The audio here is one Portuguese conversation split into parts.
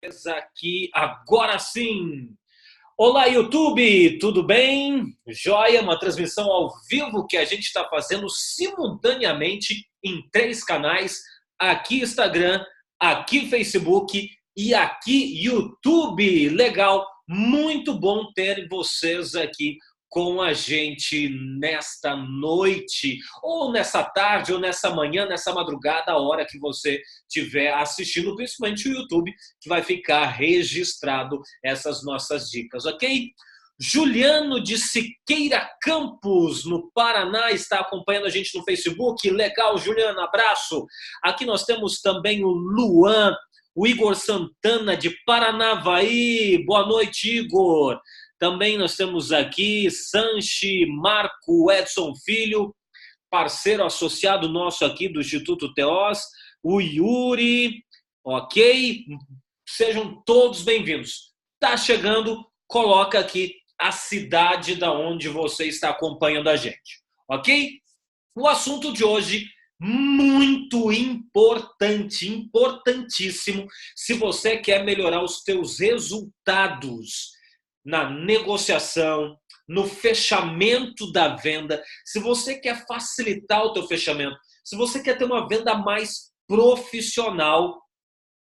Aqui agora sim. Olá, YouTube, tudo bem? Joia, uma transmissão ao vivo que a gente está fazendo simultaneamente em 3 canais, aqui Instagram, aqui Facebook e aqui YouTube. Legal, muito bom ter vocês aqui com a gente nesta noite, ou nessa tarde, ou nessa manhã, nessa madrugada, a hora que você estiver assistindo, principalmente o YouTube, que vai ficar registrado essas nossas dicas, ok? Juliano de Siqueira Campos, no Paraná, está acompanhando a gente no Facebook. Legal, Juliano, abraço. Aqui nós temos também o Luan, o Igor Santana, de Paranavaí. Boa noite, Igor. Também nós temos aqui Sanchi, Marco Edson Filho, parceiro associado nosso aqui do Instituto Teós, o Yuri, ok? Sejam todos bem-vindos. Tá chegando, coloca aqui a cidade da onde você está acompanhando a gente, ok? O assunto de hoje, muito importante, importantíssimo, se você quer melhorar os teus resultados na negociação, no fechamento da venda, se você quer facilitar o teu fechamento, se você quer ter uma venda mais profissional,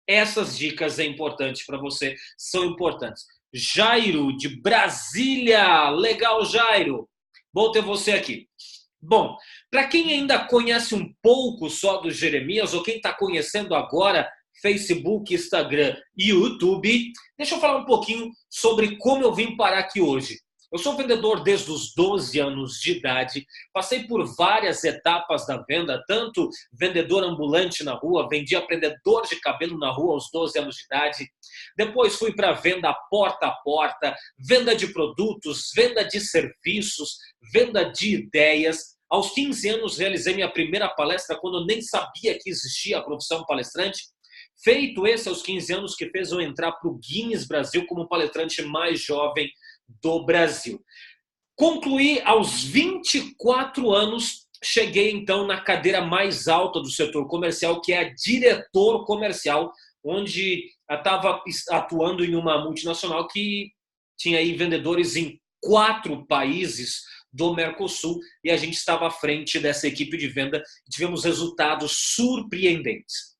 essas dicas é importante para você, são importantes. Jairo, de Brasília. Legal, Jairo. Bom ter você aqui. Bom, para quem ainda conhece um pouco só do Jeremias, ou quem está conhecendo agora Facebook, Instagram e YouTube, deixa eu falar um pouquinho sobre como eu vim parar aqui hoje. Eu sou vendedor desde os 12 anos de idade, passei por várias etapas da venda, tanto vendedor ambulante na rua, vendia prendedor de cabelo na rua aos 12 anos de idade, depois fui para venda porta a porta, venda de produtos, venda de serviços, venda de ideias. Aos 15 anos realizei minha primeira palestra quando eu nem sabia que existia a profissão palestrante. Feito esse aos 15 anos que fez eu entrar para o Guinness Brasil como palestrante mais jovem do Brasil. Concluí aos 24 anos, cheguei então na cadeira mais alta do setor comercial, que é diretor comercial, onde eu estava atuando em uma multinacional que tinha aí vendedores em 4 países do Mercosul, e a gente estava à frente dessa equipe de venda e tivemos resultados surpreendentes.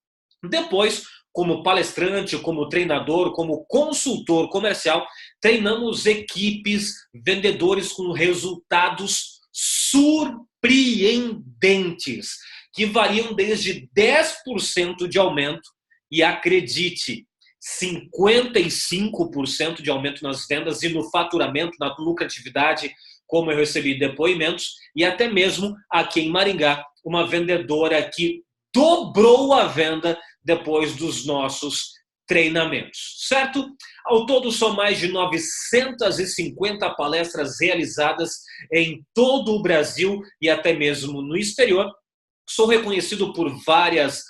Depois, como palestrante, como treinador, como consultor comercial, treinamos equipes, vendedores com resultados surpreendentes, que variam desde 10% de aumento e, acredite, 55% de aumento nas vendas e no faturamento, na lucratividade, como eu recebi depoimentos, e até mesmo aqui em Maringá, uma vendedora que dobrou a venda depois dos nossos treinamentos, certo? Ao todo, são mais de 950 palestras realizadas em todo o Brasil e até mesmo no exterior. Sou reconhecido por vários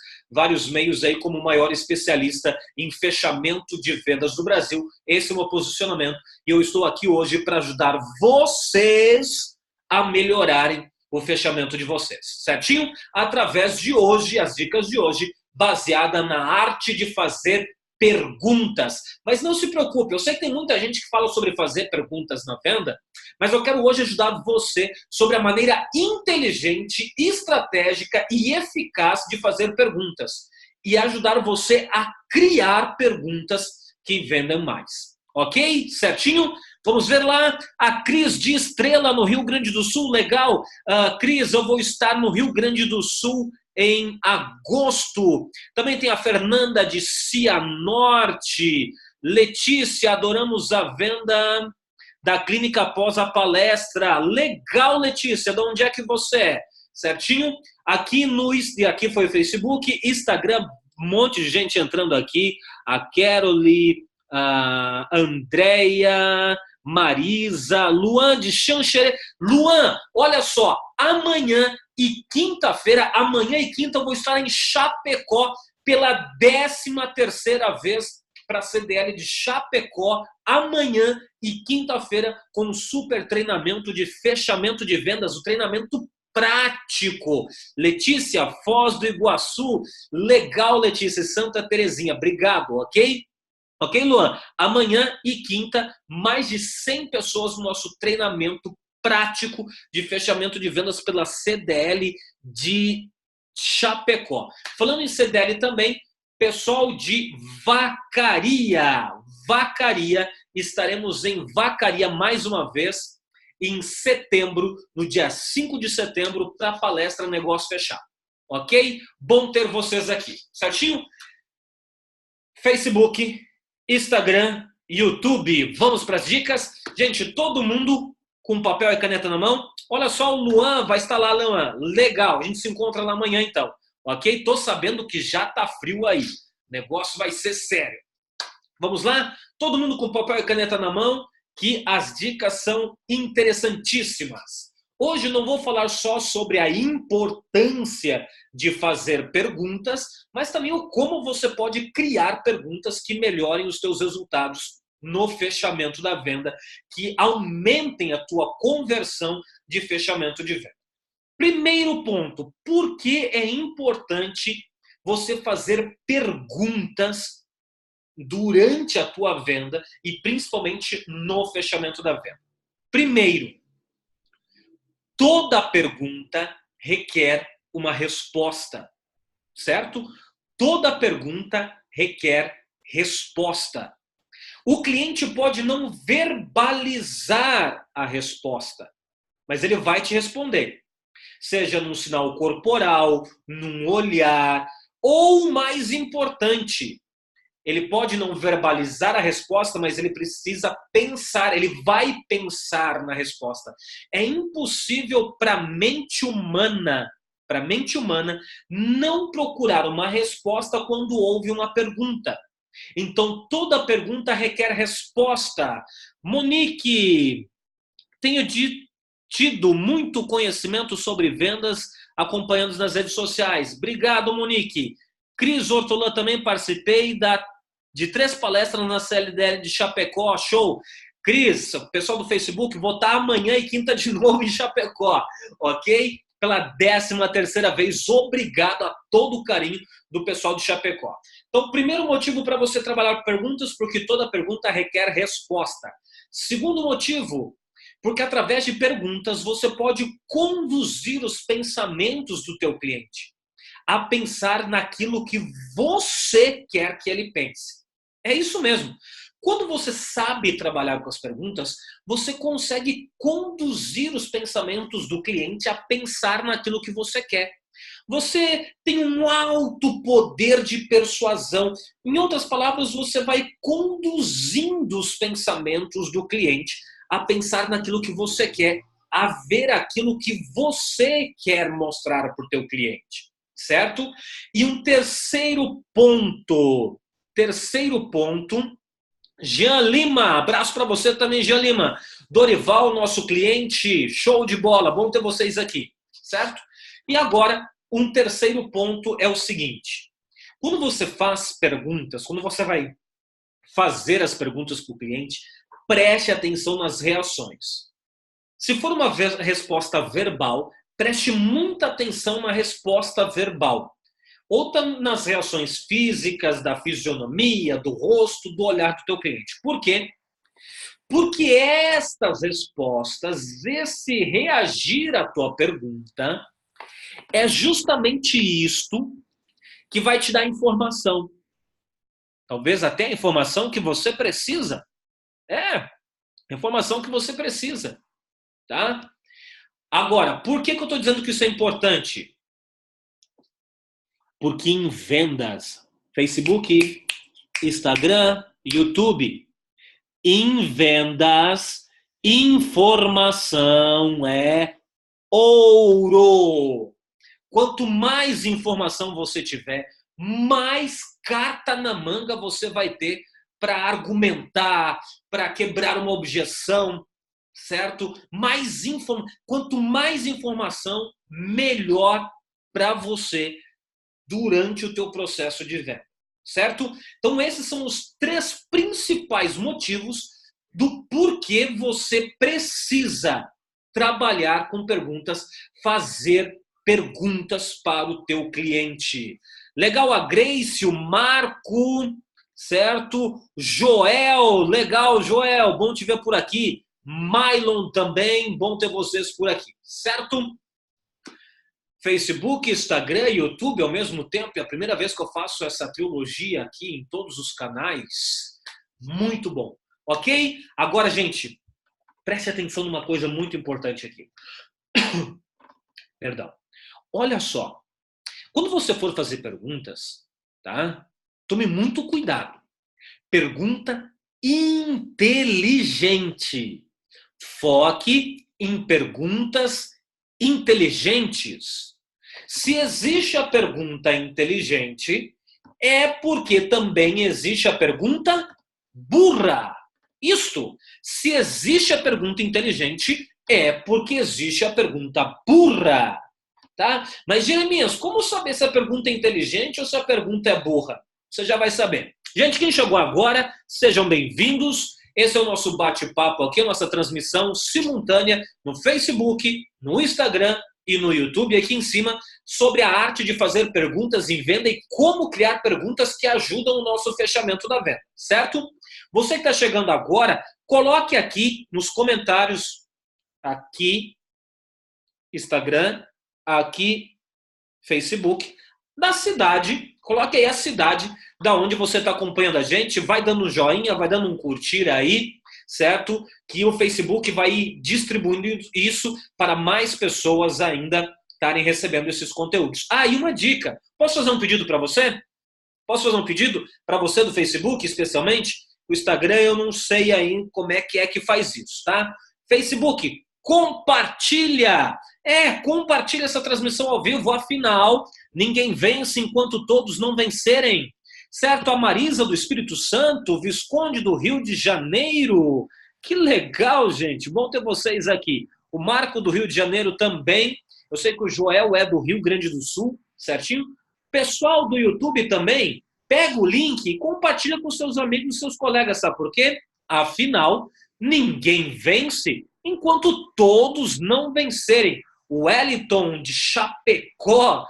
meios aí como o maior especialista em fechamento de vendas do Brasil. Esse é o meu posicionamento e eu estou aqui hoje para ajudar vocês a melhorarem o fechamento de vocês, certinho? Através de hoje, as dicas de hoje, baseada na arte de fazer perguntas. Mas não se preocupe, eu sei que tem muita gente que fala sobre fazer perguntas na venda, mas eu quero hoje ajudar você sobre a maneira inteligente, estratégica e eficaz de fazer perguntas e ajudar você a criar perguntas que vendam mais. Ok? Certinho? Vamos ver lá, a Cris de Estrela, no Rio Grande do Sul, legal. Cris, eu vou estar no Rio Grande do Sul em agosto. Também tem a Fernanda de Cianorte. Letícia, adoramos a venda da clínica após a palestra. Legal, Letícia, de onde é que você é? Certinho? Aqui foi o Facebook, Instagram, um monte de gente entrando aqui. A Carole, a Andréia, Marisa, Luan de Xanxerê. Luan, olha só, amanhã e quinta-feira, amanhã e quinta eu vou estar em Chapecó pela 13ª vez para a CDL de Chapecó, amanhã e quinta-feira com um super treinamento de fechamento de vendas, o treinamento prático. Letícia, Foz do Iguaçu, legal, Letícia, Santa Terezinha, obrigado, ok? Ok, Luan? Amanhã e quinta, mais de 100 pessoas no nosso treinamento prático de fechamento de vendas pela CDL de Chapecó. Falando em CDL também, pessoal de Vacaria. Vacaria, estaremos em Vacaria mais uma vez em setembro, no dia 5 de setembro, para a palestra Negócio Fechado. Ok? Bom ter vocês aqui, certinho? Facebook, Instagram, YouTube. Vamos para as dicas? Gente, todo mundo com papel e caneta na mão? Olha só, o Luan vai estar lá, Luan. Legal, a gente se encontra lá amanhã então. Ok? Tô sabendo que já tá frio aí. O negócio vai ser sério. Vamos lá? Todo mundo com papel e caneta na mão, que as dicas são interessantíssimas. Hoje não vou falar só sobre a importância de fazer perguntas, mas também o como você pode criar perguntas que melhorem os teus resultados no fechamento da venda, que aumentem a tua conversão de fechamento de venda. Primeiro ponto, por que é importante você fazer perguntas durante a tua venda e principalmente no fechamento da venda? Primeiro, toda pergunta requer uma resposta, certo? Toda pergunta requer resposta. O cliente pode não verbalizar a resposta, mas ele vai te responder. Seja num sinal corporal, num olhar, ou mais importante, ele pode não verbalizar a resposta, mas ele precisa pensar, ele vai pensar na resposta. É impossível para a mente humana não procurar uma resposta quando houve uma pergunta. Então, toda pergunta requer resposta. Monique, tenho tido muito conhecimento sobre vendas acompanhando nas redes sociais. Obrigado, Monique. Cris Ortolan, também participei de 3 palestras na CLDL de Chapecó. Show! Cris, pessoal do Facebook, vou estar amanhã e quinta de novo em Chapecó, ok? Pela 13ª vez. Obrigado a todo o carinho do pessoal de Chapecó. Então, primeiro motivo para você trabalhar perguntas, porque toda pergunta requer resposta. Segundo motivo, porque através de perguntas você pode conduzir os pensamentos do teu cliente a pensar naquilo que você quer que ele pense. É isso mesmo. Quando você sabe trabalhar com as perguntas, você consegue conduzir os pensamentos do cliente a pensar naquilo que você quer. Você tem um alto poder de persuasão. Em outras palavras, você vai conduzindo os pensamentos do cliente a pensar naquilo que você quer, a ver aquilo que você quer mostrar para o teu cliente, certo? E um terceiro ponto, Jean Lima, abraço para você também, Jean Lima. Dorival, nosso cliente, show de bola, bom ter vocês aqui, certo? E agora, um terceiro ponto é o seguinte: quando você faz perguntas, quando você vai fazer as perguntas para o cliente, preste atenção nas reações. Se for uma resposta verbal, preste muita atenção na resposta verbal. Ou nas reações físicas, da fisionomia, do rosto, do olhar do teu cliente. Por quê? Porque estas respostas, esse reagir à tua pergunta, é justamente isto que vai te dar informação. Talvez até a informação que você precisa. Informação que você precisa. Tá? Agora, por que eu estou dizendo que isso é importante? Porque em vendas, Facebook, Instagram, YouTube, em vendas, informação é ouro. Quanto mais informação você tiver, mais carta na manga você vai ter para argumentar, para quebrar uma objeção, certo? Quanto mais informação, melhor para você durante o teu processo de venda, certo? Então esses são os 3 principais motivos do porquê você precisa trabalhar com perguntas, fazer perguntas para o teu cliente. Legal, a Grace, o Marco, certo? Joel, legal, Joel, bom te ver por aqui. Mylon também, bom ter vocês por aqui, certo? Facebook, Instagram, YouTube ao mesmo tempo, é a primeira vez que eu faço essa trilogia aqui em todos os canais. Muito bom, ok? Agora, gente, preste atenção numa coisa muito importante aqui. Perdão. Olha só, quando você for fazer perguntas, tá? Tome muito cuidado. Pergunta inteligente. Foque em perguntas inteligentes. Se existe a pergunta inteligente, é porque também existe a pergunta burra. Isto, se existe a pergunta inteligente, é porque existe a pergunta burra. Tá? Mas, Jeremias, como saber se a pergunta é inteligente ou se a pergunta é burra? Você já vai saber. Gente, quem chegou agora, sejam bem-vindos. Esse é o nosso bate-papo aqui, a nossa transmissão simultânea no Facebook, no Instagram e no YouTube, aqui em cima, sobre a arte de fazer perguntas em venda e como criar perguntas que ajudam o nosso fechamento da venda, certo? Você que está chegando agora, coloque aqui nos comentários, aqui, Instagram, aqui, Facebook, da cidade, coloque aí a cidade da onde você está acompanhando a gente, vai dando um joinha, vai dando um curtir aí, certo? Que o Facebook vai distribuindo isso para mais pessoas ainda estarem recebendo esses conteúdos. Ah, e uma dica, posso fazer um pedido para você? Posso fazer um pedido para você do Facebook, especialmente? O Instagram eu não sei aí como é que faz isso, tá? Facebook, compartilha! Compartilha essa transmissão ao vivo, afinal, ninguém vence enquanto todos não vencerem. Certo? A Marisa do Espírito Santo, Visconde do Rio de Janeiro. Que legal, gente. Bom ter vocês aqui. O Marco do Rio de Janeiro também. Eu sei que o Joel é do Rio Grande do Sul, certinho? Pessoal do YouTube também, pega o link e compartilha com seus amigos e seus colegas, sabe por quê? Afinal, ninguém vence enquanto todos não vencerem. O Wellington de Chapecó,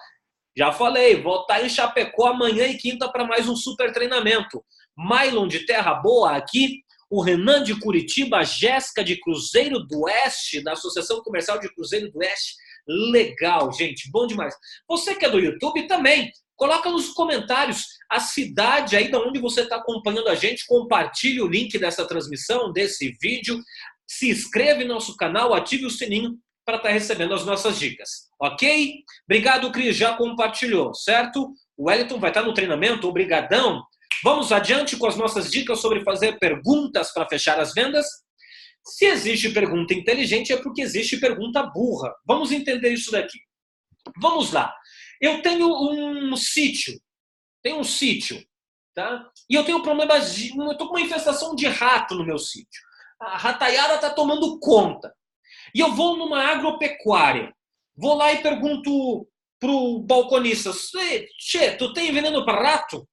já falei, vou estar em Chapecó amanhã e quinta para mais um super treinamento. Mylon de Terra Boa aqui, o Renan de Curitiba, a Jéssica de Cruzeiro do Oeste, da Associação Comercial de Cruzeiro do Oeste. Legal, gente, bom demais. Você que é do YouTube também, coloca nos comentários a cidade aí de onde você está acompanhando a gente, compartilhe o link dessa transmissão, desse vídeo, se inscreve no nosso canal, ative o sininho para estar recebendo as nossas dicas, ok? Obrigado, Cris, já compartilhou, certo? O Wellington vai estar no treinamento, obrigadão. Vamos adiante com as nossas dicas sobre fazer perguntas para fechar as vendas? Se existe pergunta inteligente, é porque existe pergunta burra. Vamos entender isso daqui. Vamos lá. Eu tenho um sítio, tá? E eu tenho um problema, eu estou com uma infestação de rato no meu sítio. A rataiada está tomando conta. E eu vou numa agropecuária. Vou lá e pergunto pro balconista, Tchê, tu tem veneno para rato?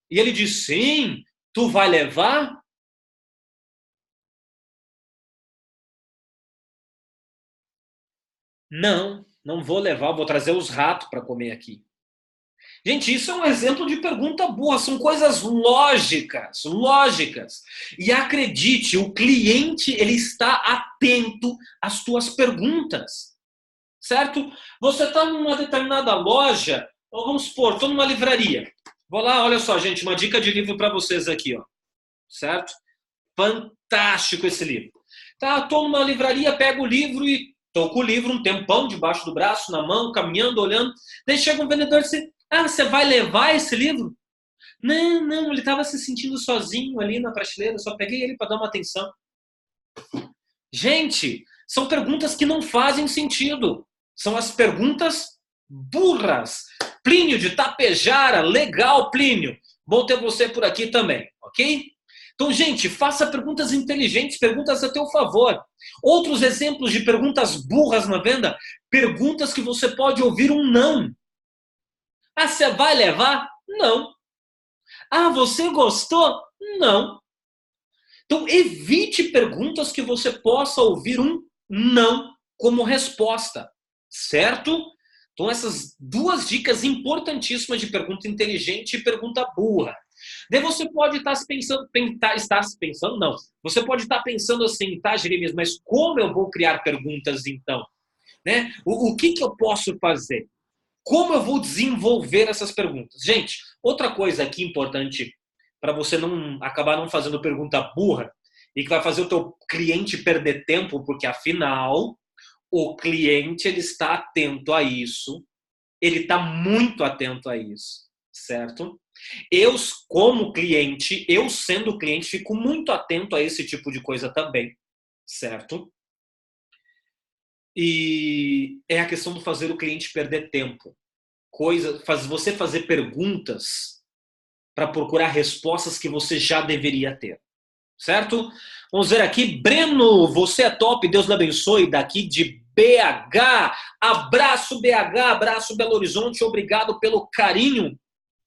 E ele diz, sim, tu vai levar? Não, não vou levar, vou trazer os ratos para comer aqui. Gente, isso é um exemplo de pergunta burra, são coisas lógicas. E acredite, o cliente ele está atento às tuas perguntas, certo? Você está numa determinada loja, ou vamos supor, estou numa livraria. Vou lá, olha só, gente, uma dica de livro para vocês aqui, ó, certo? Fantástico esse livro. Tá, estou numa livraria, pego o livro e estou com o livro um tempão debaixo do braço, na mão, caminhando, olhando. Daí chega um vendedor e diz, você vai levar esse livro? Não, ele estava se sentindo sozinho ali na prateleira, só peguei ele para dar uma atenção. Gente, são perguntas que não fazem sentido. São as perguntas burras. Plínio de Tapejara, legal, Plínio. Bom ter você por aqui também, ok? Então, gente, faça perguntas inteligentes, perguntas a teu favor. Outros exemplos de perguntas burras na venda, perguntas que você pode ouvir um não. Você vai levar? Não. Você gostou? Não. Então, evite perguntas que você possa ouvir um não como resposta, certo? Então, essas duas dicas importantíssimas de pergunta inteligente e pergunta burra. Daí você pode estar se pensando, não. Você pode estar pensando assim, tá, Jeremias, mas como eu vou criar perguntas então? Né? O que eu posso fazer? Como eu vou desenvolver essas perguntas? Gente, outra coisa aqui importante para você não acabar não fazendo pergunta burra e que vai fazer o teu cliente perder tempo, porque afinal o cliente ele está atento a isso, ele está muito atento a isso, certo? Eu, como cliente, eu sendo cliente, fico muito atento a esse tipo de coisa também, certo? E é a questão do fazer o cliente perder tempo. Você fazer perguntas para procurar respostas que você já deveria ter, certo? Vamos ver aqui, Breno, você é top, Deus lhe abençoe, daqui de BH, abraço BH, abraço Belo Horizonte, obrigado pelo carinho,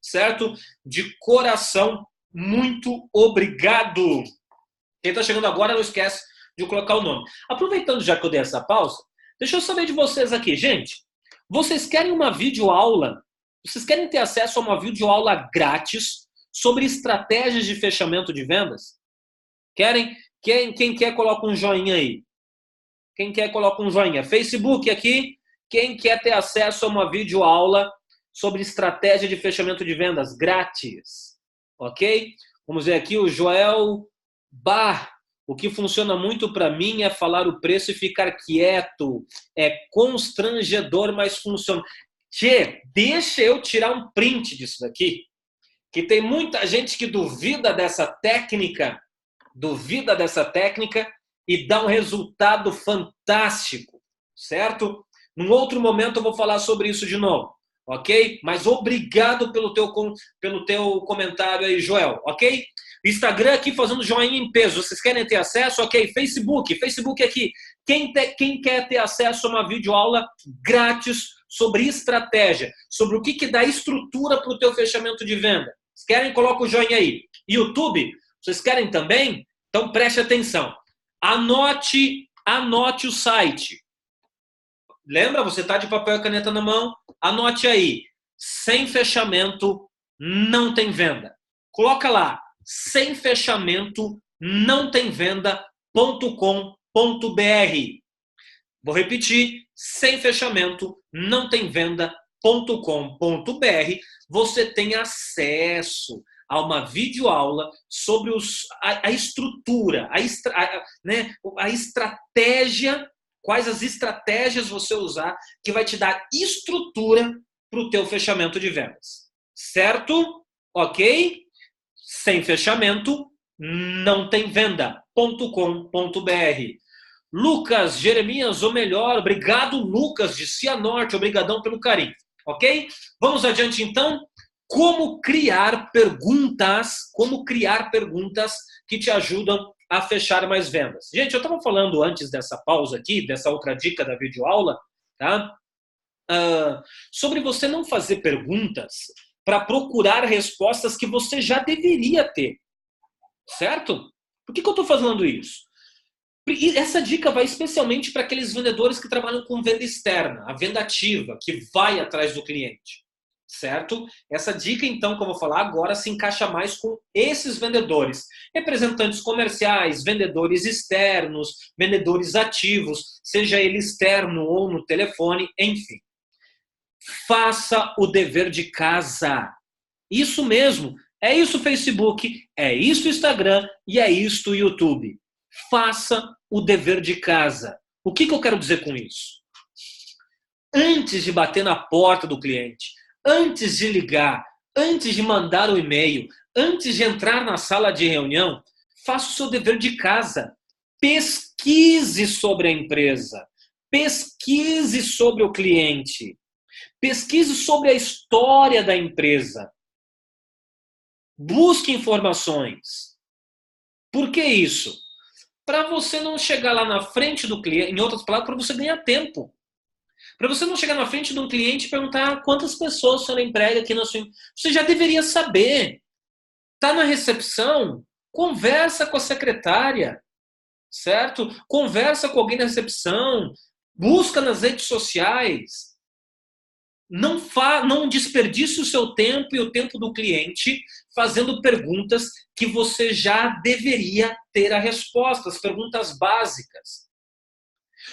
certo? De coração, muito obrigado. Quem está chegando agora, não esquece de colocar o nome. Aproveitando já que eu dei essa pausa, deixa eu saber de vocês aqui, gente. Vocês querem uma videoaula? Vocês querem ter acesso a uma videoaula grátis sobre estratégias de fechamento de vendas? Querem? Quem quer, coloca um joinha aí. Quem quer, coloca um joinha. Facebook aqui. Quem quer ter acesso a uma videoaula sobre estratégia de fechamento de vendas grátis? Ok? Vamos ver aqui o Joel Bar. O que funciona muito para mim é falar o preço e ficar quieto. É constrangedor, mas funciona. Tchê, deixa eu tirar um print disso daqui, que tem muita gente que duvida dessa técnica e dá um resultado fantástico, certo? Num outro momento eu vou falar sobre isso de novo, ok? Mas obrigado pelo teu comentário aí, Joel, ok? Instagram aqui fazendo joinha em peso. Vocês querem ter acesso? Ok. Facebook aqui. Quem quer ter acesso a uma videoaula grátis sobre estratégia, sobre o que dá estrutura para o teu fechamento de venda? Vocês querem? Coloca o joinha aí. YouTube, vocês querem também? Então preste atenção. Anote o site. Lembra? Você está de papel e caneta na mão? Anote aí. Sem fechamento, não tem venda. Coloca lá. Sem fechamento, não tem venda.com.br. Vou repetir. Sem fechamento, não tem venda.com.br. Você tem acesso a uma videoaula sobre a estrutura, a estratégia, quais as estratégias você usar que vai te dar estrutura para o teu fechamento de vendas. Certo? Ok? Sem fechamento, não tem venda.com.br. Lucas, Jeremias, o melhor. Obrigado, Lucas, de Cianorte. Obrigadão pelo carinho. Ok? Vamos adiante, então. Como criar perguntas que te ajudam a fechar mais vendas. Gente, eu estava falando antes dessa pausa aqui, dessa outra dica da videoaula, tá? Sobre você não fazer perguntas para procurar respostas que você já deveria ter. Certo? Por que eu estou falando isso? E essa dica vai especialmente para aqueles vendedores que trabalham com venda externa, a venda ativa, que vai atrás do cliente. Certo? Essa dica, então, que eu vou falar agora, se encaixa mais com esses vendedores. Representantes comerciais, vendedores externos, vendedores ativos, seja ele externo ou no telefone, enfim. Faça o dever de casa. Isso mesmo. É isso Facebook, é isso Instagram e é isso YouTube. Faça o dever de casa. O que eu quero dizer com isso? Antes de bater na porta do cliente, antes de ligar, antes de mandar o e-mail, antes de entrar na sala de reunião, faça o seu dever de casa. Pesquise sobre a empresa. Pesquise sobre o cliente. Pesquise sobre a história da empresa. Busque informações. Por que isso? Para você não chegar lá na frente do cliente, em outras palavras, para você ganhar tempo. Para você não chegar na frente de um cliente e perguntar quantas pessoas você emprega aqui na sua empresa. Você já deveria saber. Está na recepção? Conversa com a secretária. Certo? Conversa com alguém na recepção. Busca nas redes sociais. Não desperdice o seu tempo e o tempo do cliente fazendo perguntas que você já deveria ter a resposta, as perguntas básicas.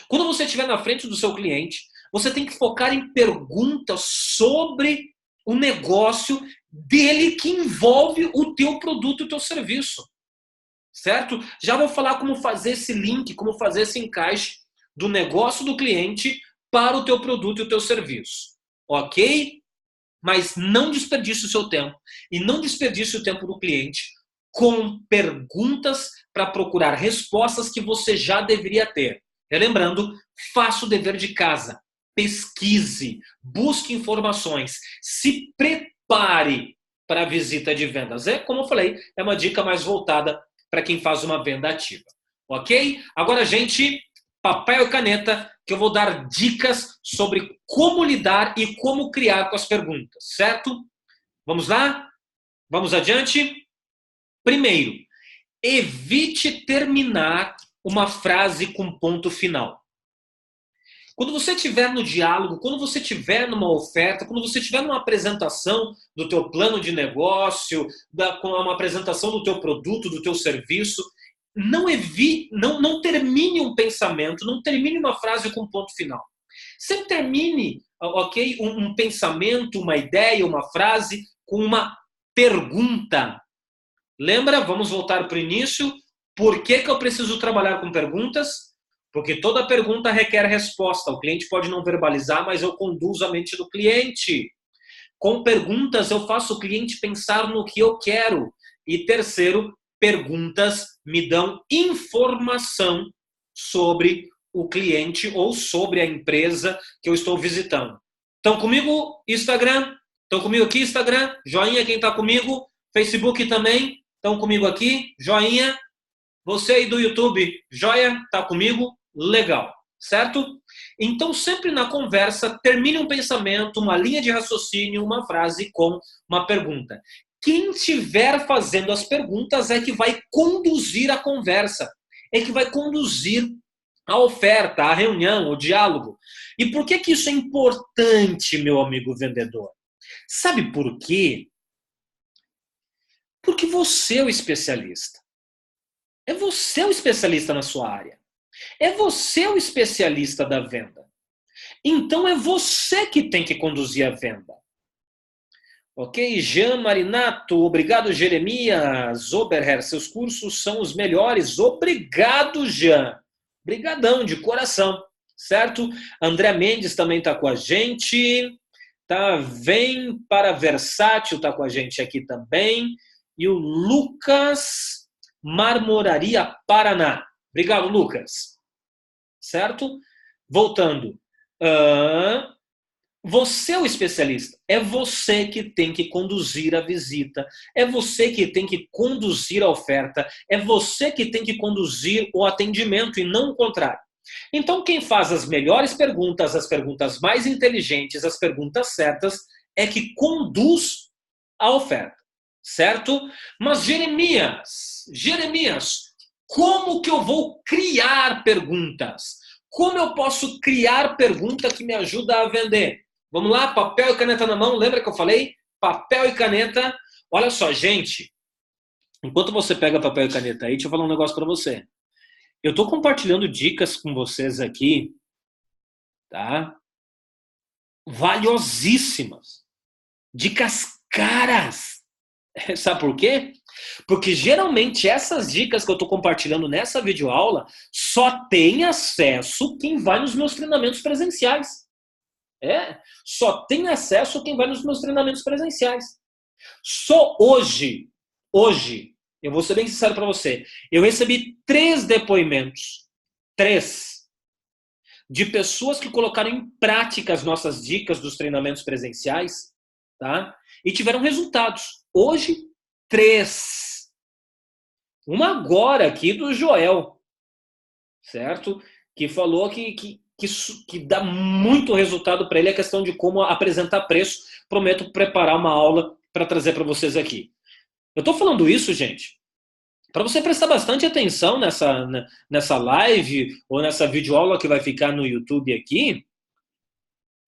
Quando você estiver na frente do seu cliente, você tem que focar em perguntas sobre o negócio dele que envolve o teu produto e o teu serviço. Certo? Já vou falar como fazer esse link, como fazer esse encaixe do negócio do cliente para o teu produto e o teu serviço. Ok? Mas não desperdice o seu tempo e não desperdice o tempo do cliente com perguntas para procurar respostas que você já deveria ter. Relembrando, faça o dever de casa, pesquise, busque informações, se prepare para a visita de vendas. Como eu falei, é uma dica mais voltada para quem faz uma venda ativa. Ok? Agora, gente, papel e caneta, que eu vou dar dicas sobre como lidar e como criar com as perguntas, certo? Vamos lá? Vamos adiante? Primeiro, evite terminar uma frase com ponto final. Quando você estiver no diálogo, quando você estiver numa oferta, quando você estiver numa apresentação do teu plano de negócio, com uma apresentação do teu produto, do teu serviço, não termine um pensamento, não termine uma frase com ponto final. Sempre termine, ok, um pensamento, uma ideia, uma frase com uma pergunta. Lembra? Vamos voltar para o início. Por que eu preciso trabalhar com perguntas? Porque toda pergunta requer resposta. O cliente pode não verbalizar, mas eu conduzo a mente do cliente. Com perguntas, eu faço o cliente pensar no que eu quero. E terceiro, perguntas me dão informação sobre o cliente ou sobre a empresa que eu estou visitando. Estão comigo, Instagram? Estão comigo aqui, Instagram? Joinha quem está comigo. Facebook também? Estão comigo aqui? Joinha. Você aí do YouTube, joia? Está comigo? Legal, certo? Então, sempre na conversa, termine um pensamento, uma linha de raciocínio, uma frase com uma pergunta. Quem estiver fazendo as perguntas é que vai conduzir a conversa, é que vai conduzir a oferta, a reunião, o diálogo. E por que isso é importante, meu amigo vendedor? Sabe por quê? Porque você é o especialista. É você o especialista na sua área. É você o especialista da venda. Então é você que tem que conduzir a venda. Ok? Jean Marinato, obrigado Jeremias, Oberher, seus cursos são os melhores. Obrigado, Jean. Obrigadão, de coração. Certo? André Mendes também está com a gente. Tá? Vem para Versátil, está com a gente aqui também. E o Lucas Marmoraria, Paraná. Obrigado, Lucas. Certo? Voltando. Você é o especialista. É você que tem que conduzir a visita. É você que tem que conduzir a oferta. É você que tem que conduzir o atendimento e não o contrário. Então, quem faz as melhores perguntas, as perguntas mais inteligentes, as perguntas certas, é que conduz a oferta. Certo? Mas Jeremias, como que eu vou criar perguntas? Como eu posso criar pergunta que me ajuda a vender? Vamos lá, papel e caneta na mão. Lembra que eu falei? Papel e caneta. Olha só, gente. Enquanto você pega papel e caneta aí, deixa eu falar um negócio para você. Eu estou compartilhando dicas com vocês aqui, tá? Valiosíssimas. Dicas caras. Sabe por quê? Porque geralmente essas dicas que eu estou compartilhando nessa videoaula só tem acesso quem vai nos meus treinamentos presenciais. Só tem acesso quem vai nos meus treinamentos presenciais. Só hoje, eu vou ser bem sincero para você, eu recebi 3 depoimentos, 3, de pessoas que colocaram em prática as nossas dicas dos treinamentos presenciais, tá? E tiveram resultados. Hoje, 3. Uma agora aqui do Joel, certo? Que falou que dá muito resultado para ele a questão de como apresentar preço. Prometo preparar uma aula para trazer para vocês aqui. Eu estou falando isso, gente, para você prestar bastante atenção nessa live ou nessa videoaula que vai ficar no YouTube aqui,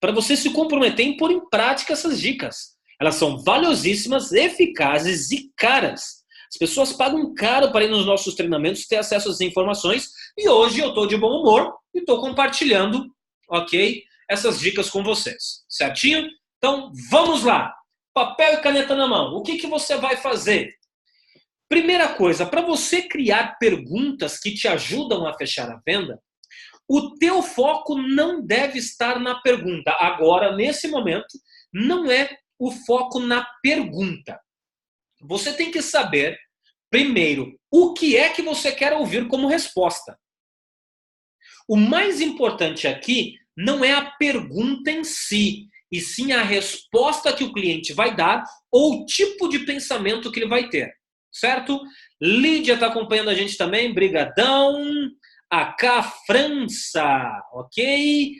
para você se comprometer em pôr em prática essas dicas. Elas são valiosíssimas, eficazes e caras. As pessoas pagam caro para ir nos nossos treinamentos e ter acesso às informações. E hoje eu estou de bom humor e estou compartilhando, ok, essas dicas com vocês. Certinho? Então, vamos lá. Papel e caneta na mão. O que você vai fazer? Primeira coisa, para você criar perguntas que te ajudam a fechar a venda, o teu foco não deve estar na pergunta. Agora, nesse momento, não é o foco na pergunta. Você tem que saber, primeiro, o que é que você quer ouvir como resposta. O mais importante aqui não é a pergunta em si, e sim a resposta que o cliente vai dar ou o tipo de pensamento que ele vai ter. Certo? Lídia está acompanhando a gente também, brigadão. AK França, ok?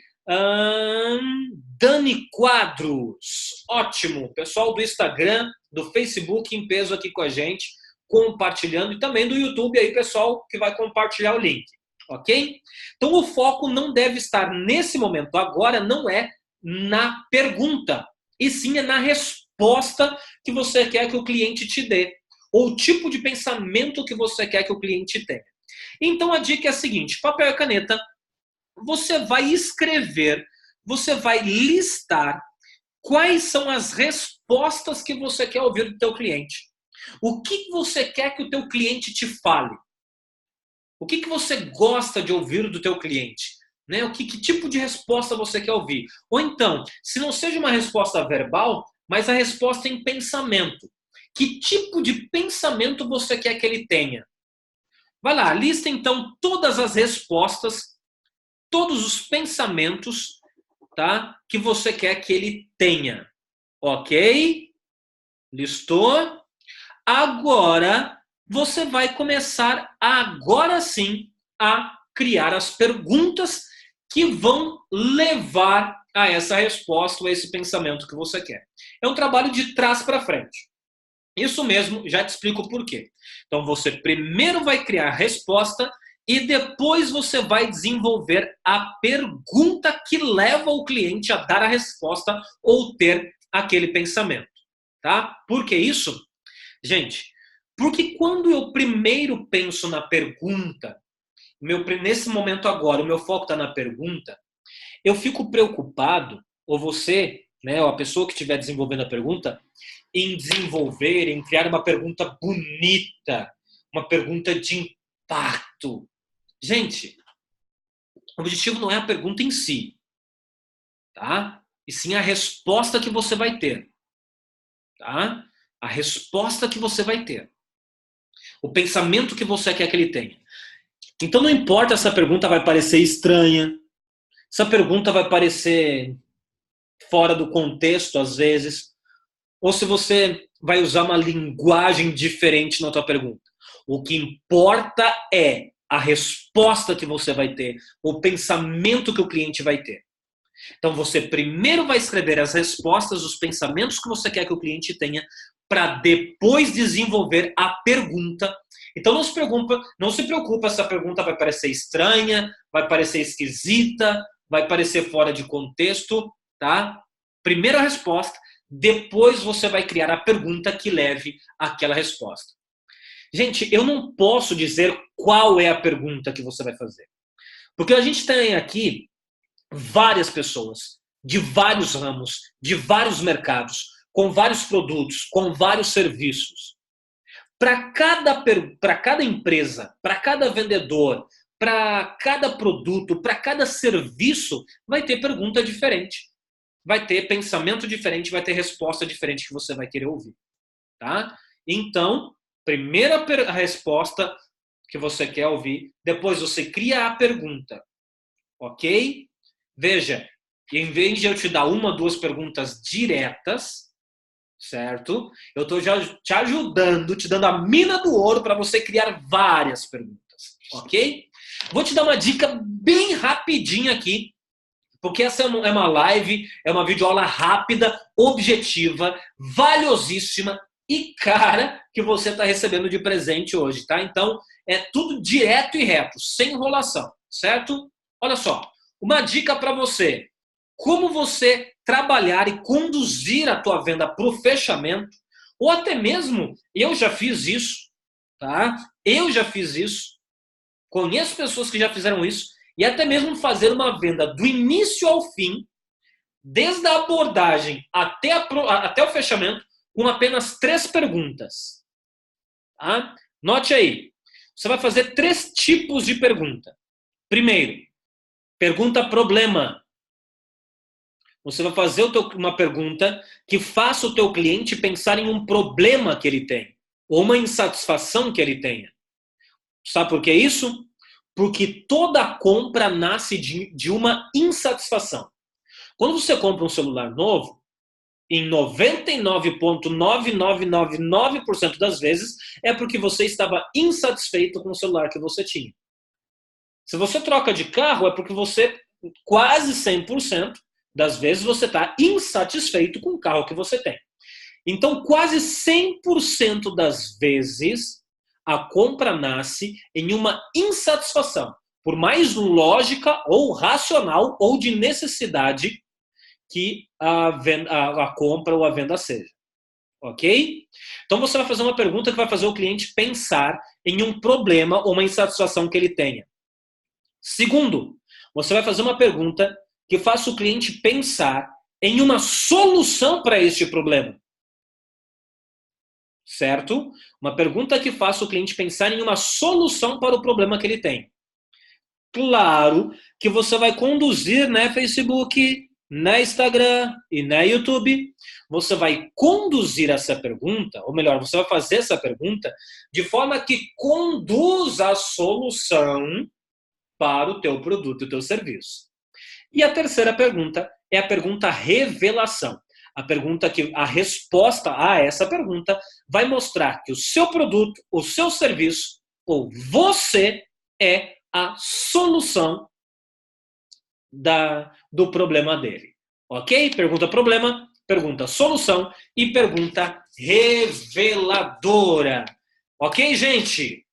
Dani Quadros, ótimo. Pessoal do Instagram, do Facebook em peso aqui com a gente, compartilhando, e também do YouTube aí, pessoal, que vai compartilhar o link, ok? Então o foco não deve estar nesse momento agora, não é na pergunta, e sim é na resposta que você quer que o cliente te dê, ou o tipo de pensamento que você quer que o cliente tenha. Então a dica é a seguinte, papel e caneta, você vai escrever, você vai listar quais são as respostas que você quer ouvir do teu cliente. O que você quer que o teu cliente te fale? O que você gosta de ouvir do teu cliente? Né? Que tipo de resposta você quer ouvir? Ou então, se não seja uma resposta verbal, mas a resposta em pensamento. Que tipo de pensamento você quer que ele tenha? Vai lá, lista então todas as respostas, todos os pensamentos, tá? Que você quer que ele tenha. Ok? Listou? Agora, você vai começar, agora sim, a criar as perguntas que vão levar a essa resposta ou a esse pensamento que você quer. É um trabalho de trás para frente. Isso mesmo, já te explico o porquê. Então, você primeiro vai criar a resposta e depois você vai desenvolver a pergunta que leva o cliente a dar a resposta ou ter aquele pensamento. Tá? Por que isso? Gente, porque quando eu primeiro penso na pergunta, nesse momento agora, o meu foco está na pergunta, eu fico preocupado, ou você, né, ou a pessoa que estiver desenvolvendo a pergunta, em desenvolver, em criar uma pergunta bonita, uma pergunta de impacto. Gente, o objetivo não é a pergunta em si, tá? E sim a resposta que você vai ter, tá? A resposta que você vai ter. O pensamento que você quer que ele tenha. Então não importa se a pergunta vai parecer estranha, se a pergunta vai parecer fora do contexto às vezes, ou se você vai usar uma linguagem diferente na tua pergunta. O que importa é a resposta que você vai ter, o pensamento que o cliente vai ter. Então você primeiro vai escrever as respostas, os pensamentos que você quer que o cliente tenha, para depois desenvolver a pergunta. Então não se preocupa se a pergunta vai parecer estranha, vai parecer esquisita, vai parecer fora de contexto, tá? Primeiro a resposta, depois você vai criar a pergunta que leve àquela resposta. Gente, eu não posso dizer qual é a pergunta que você vai fazer. Porque a gente tem aqui várias pessoas, de vários ramos, de vários mercados, com vários produtos, com vários serviços. Para cada empresa, para cada vendedor, para cada produto, para cada serviço, vai ter pergunta diferente. Vai ter pensamento diferente, vai ter resposta diferente que você vai querer ouvir. Tá? Então, primeiro a resposta que você quer ouvir, depois você cria a pergunta. Ok? Veja, em vez de eu te dar uma, duas perguntas diretas, certo? Eu estou já te ajudando, te dando a mina do ouro para você criar várias perguntas, ok? Vou te dar uma dica bem rapidinha aqui, porque essa é uma live, é uma videoaula rápida, objetiva, valiosíssima e cara que você está recebendo de presente hoje, tá? Então, é tudo direto e reto, sem enrolação, certo? Olha só, uma dica para você. como você trabalhar e conduzir a tua venda para o fechamento, ou até mesmo, eu já fiz isso, tá? Eu já fiz isso, conheço pessoas que já fizeram isso, e até mesmo fazer uma venda do início ao fim, desde a abordagem até o fechamento, com apenas 3 perguntas. Tá? Note aí, você vai fazer 3 tipos de pergunta. Primeiro, pergunta problema. Você vai fazer uma pergunta que faça o teu cliente pensar em um problema que ele tem, ou uma insatisfação que ele tenha. Sabe por que isso? Porque toda compra nasce de uma insatisfação. Quando você compra um celular novo, em 99,9999% das vezes, é porque você estava insatisfeito com o celular que você tinha. Se você troca de carro, é porque você, quase 100% das vezes, você está insatisfeito com o carro que você tem. Então, quase 100% das vezes, a compra nasce em uma insatisfação, por mais lógica ou racional ou de necessidade que a compra ou a venda seja. Ok? Então você vai fazer uma pergunta que vai fazer o cliente pensar em um problema ou uma insatisfação que ele tenha. Segundo, você vai fazer uma pergunta que faça o cliente pensar em uma solução para este problema. Certo? Uma pergunta que faça o cliente pensar em uma solução para o problema que ele tem. Claro que você vai conduzir, né, Facebook, na Instagram e na YouTube, você vai conduzir essa pergunta, ou melhor, você vai fazer essa pergunta de forma que conduza a solução para o teu produto e o teu serviço. E a terceira pergunta é a pergunta revelação. A pergunta que a resposta a essa pergunta vai mostrar que o seu produto, o seu serviço ou você é a solução do problema dele. Ok? Pergunta problema, pergunta solução e pergunta reveladora. Ok, gente?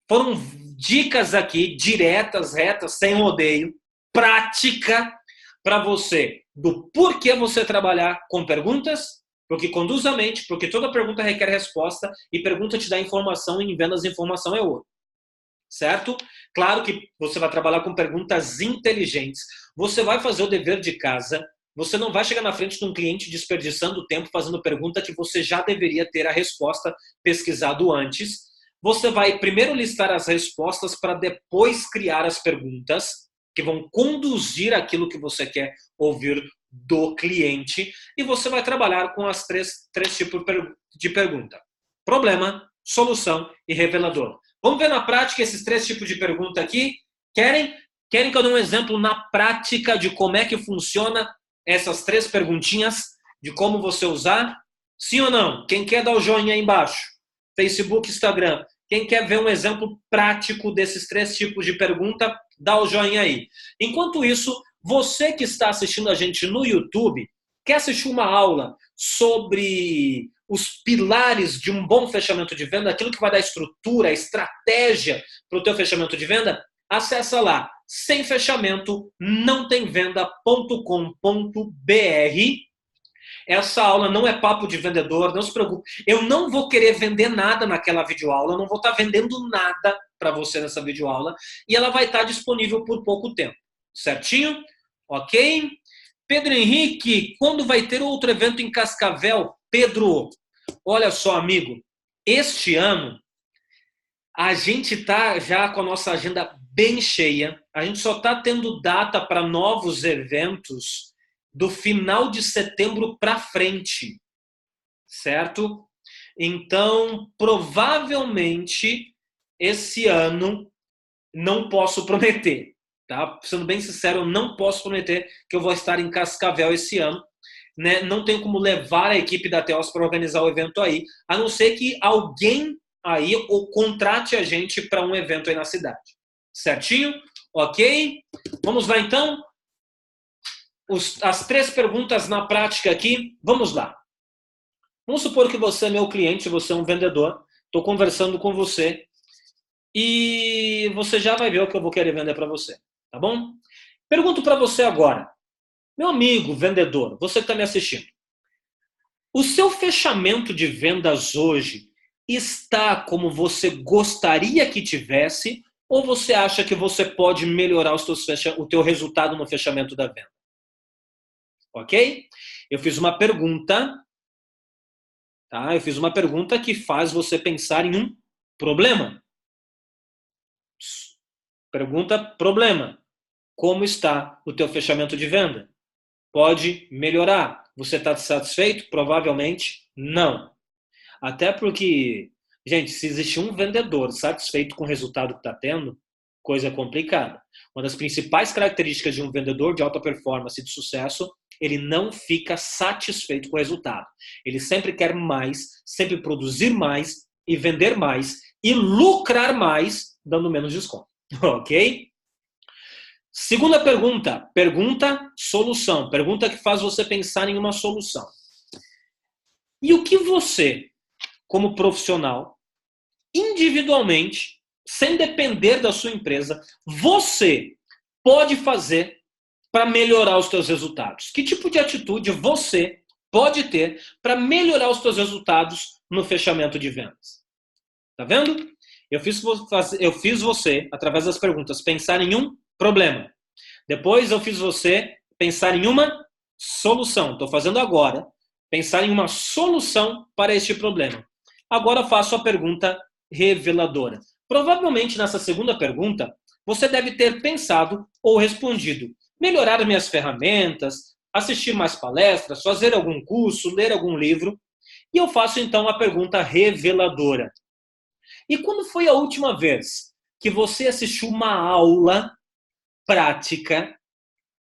Foram dicas aqui, diretas, retas, sem rodeio, prática para você, do porquê você trabalhar com perguntas, porque conduz a mente, porque toda pergunta requer resposta e pergunta te dá informação e em vendas informação é ouro. Certo? Claro que você vai trabalhar com perguntas inteligentes. Você vai fazer o dever de casa. Você não vai chegar na frente de um cliente desperdiçando tempo fazendo pergunta que você já deveria ter a resposta pesquisado antes. Você vai primeiro listar as respostas para depois criar as perguntas que vão conduzir aquilo que você quer ouvir do cliente. E você vai trabalhar com as três tipos de pergunta: problema, solução e revelador. Vamos ver na prática esses 3 tipos de pergunta aqui? Querem que eu dê um exemplo na prática de como é que funciona essas 3 perguntinhas, de como você usar? Sim ou não? Quem quer dar o joinha aí embaixo? Facebook, Instagram. Quem quer ver um exemplo prático desses 3 tipos de pergunta, dá o joinha aí. Enquanto isso, você que está assistindo a gente no YouTube, quer assistir uma aula sobre os pilares de um bom fechamento de venda, aquilo que vai dar estrutura, estratégia para o teu fechamento de venda? Acessa lá, semfechamento.com.br. Essa aula não é papo de vendedor, não se preocupe. Eu não vou querer vender nada naquela videoaula, eu não vou estar vendendo nada para você nessa videoaula, e ela vai estar disponível por pouco tempo. Certinho? Ok? Pedro Henrique, quando vai ter outro evento em Cascavel? Pedro, olha só, amigo, este ano a gente está já com a nossa agenda bem cheia, a gente só está tendo data para novos eventos do final de setembro para frente, certo? Então, provavelmente, esse ano, não posso prometer, tá? Sendo bem sincero, eu não posso prometer que eu vou estar em Cascavel esse ano, né? Não tenho como levar a equipe da Teos para organizar o evento aí, a não ser que alguém aí ou contrate a gente para um evento aí na cidade. Certinho? Ok? Vamos lá então? As 3 perguntas na prática aqui. Vamos lá. Vamos supor que você é meu cliente, você é um vendedor. Estou conversando com você e você já vai ver o que eu vou querer vender para você. Tá bom? Pergunto para você agora. Meu amigo vendedor, você que está me assistindo, o seu fechamento de vendas hoje está como você gostaria que tivesse ou você acha que você pode melhorar o teu resultado no fechamento da venda? Ok? Eu fiz uma pergunta, tá? Eu fiz uma pergunta que faz você pensar em um problema. Pergunta problema. Como está o teu fechamento de venda? Pode melhorar. Você está satisfeito? Provavelmente não. Até porque, gente, se existe um vendedor satisfeito com o resultado que está tendo, coisa complicada. Uma das principais características de um vendedor de alta performance e de sucesso, ele não fica satisfeito com o resultado. Ele sempre quer mais, sempre produzir mais e vender mais e lucrar mais, dando menos desconto. Ok? Segunda pergunta, pergunta-solução. Pergunta que faz você pensar em uma solução. E o que você, como profissional, individualmente, sem depender da sua empresa, você pode fazer para melhorar os seus resultados? Que tipo de atitude você pode ter para melhorar os seus resultados no fechamento de vendas? Tá vendo? Eu fiz você, através das perguntas, pensar em um problema. Depois eu fiz você pensar em uma solução. Estou fazendo agora. Pensar em uma solução para este problema. Agora eu faço a pergunta reveladora. Provavelmente nessa segunda pergunta, você deve ter pensado ou respondido: melhorar minhas ferramentas, assistir mais palestras, fazer algum curso, ler algum livro. E eu faço então a pergunta reveladora. E quando foi a última vez que você assistiu uma aula prática,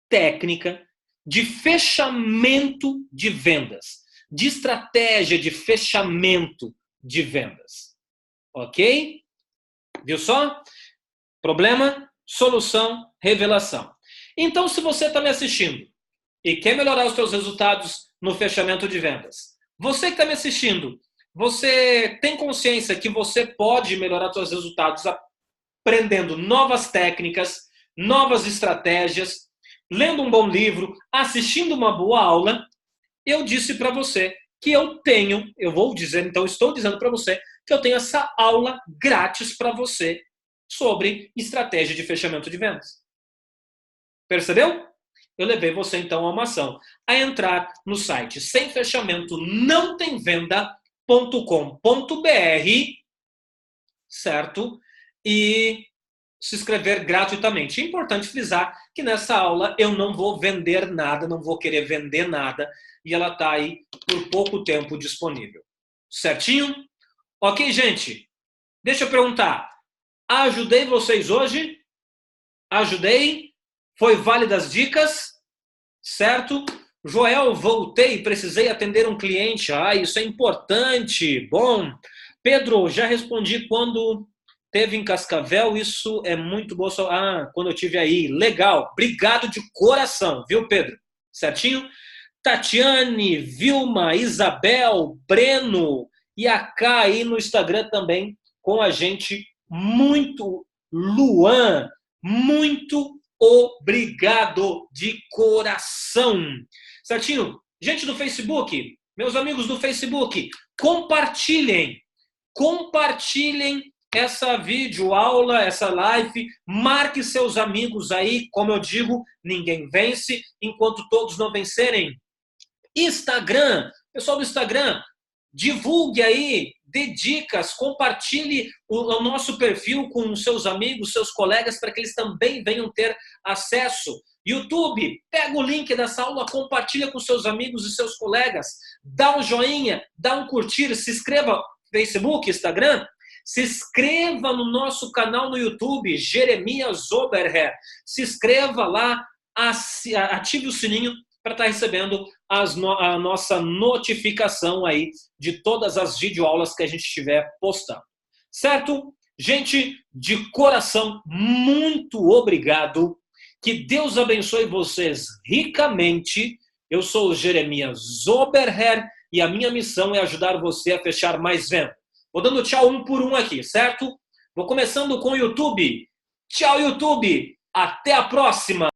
técnica, de fechamento de vendas, de estratégia de fechamento de vendas? Ok? Viu só? Problema, solução, revelação. Então, se você está me assistindo e quer melhorar os seus resultados no fechamento de vendas, você que está me assistindo, você tem consciência que você pode melhorar os seus resultados aprendendo novas técnicas, novas estratégias, lendo um bom livro, assistindo uma boa aula? Eu disse para você que estou dizendo para você que eu tenho essa aula grátis para você sobre estratégia de fechamento de vendas. Percebeu? Eu levei você então a uma ação, a entrar no site semfechamento-não-tem-venda.com.br, certo? E se inscrever gratuitamente. É importante frisar que nessa aula eu não vou vender nada, não vou querer vender nada, e ela está aí por pouco tempo disponível. Certinho? Ok, gente? Deixa eu perguntar. Ajudei vocês hoje? Ajudei? Foi válidas as dicas? Certo? Joel, voltei, precisei atender um cliente. Isso é importante. Bom, Pedro, já respondi quando teve em Cascavel, isso é muito bom. Quando eu tive aí, legal. Obrigado de coração, viu, Pedro? Certinho? Tatiane, Vilma, Isabel, Breno e a K aí no Instagram também com a gente. Muito, Luan, muito obrigado de coração. Certinho? Gente do Facebook, meus amigos do Facebook, compartilhem essa videoaula, essa live, marque seus amigos aí, como eu digo, ninguém vence enquanto todos não vencerem. Instagram, pessoal do Instagram, divulgue aí, dê dicas, compartilhe o nosso perfil com seus amigos, seus colegas, para que eles também venham ter acesso. YouTube, pega o link dessa aula, compartilha com seus amigos e seus colegas, dá um joinha, dá um curtir, se inscreva no Facebook, Instagram, se inscreva no nosso canal no YouTube, Jeremias Oberher, se inscreva lá, ative o sininho para estar recebendo a nossa notificação aí de todas as videoaulas que a gente estiver postando. Certo? Gente, de coração, muito obrigado. Que Deus abençoe vocês ricamente. Eu sou o Jeremias Oberher e a minha missão é ajudar você a fechar mais vendas. Vou dando tchau um por um aqui, certo? Vou começando com o YouTube. Tchau, YouTube. Até a próxima.